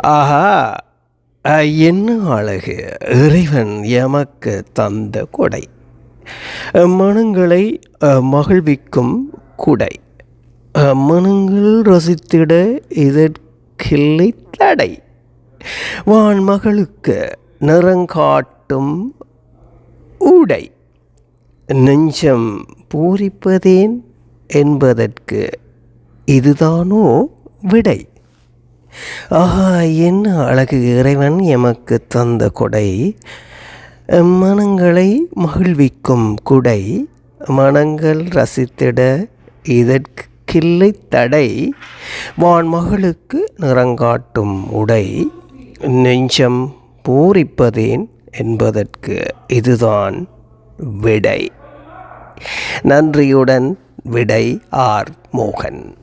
ஆஹா! என்ன அழகு! இறைவன் எமக்கு தந்த கொடை. மனங்களை மகிழ்விக்கும் குடை. மனங்கள் ரசித்திட இதற்கில்லை தடை. வான்மகளுக்கு நிறங்காட்டும் உடை. நெஞ்சம் பூரிப்பதேன் என்பதற்கு இதுதானோ விடை. ஆஹா! என்ன அழகு! இறைவன் எமக்கு தந்த கொடை. மனங்களை மகிழ்விக்கும் குடை. மனங்கள் ரசித்திட இதற்கில்லை தடை. வான்மகளுக்கு நிறங்காட்டும் உடை. நெஞ்சம் பூரிப்பதேன் என்பதற்கு இதுதான் விடை. நன்றியுடன் விடை ஆர். மோகன்.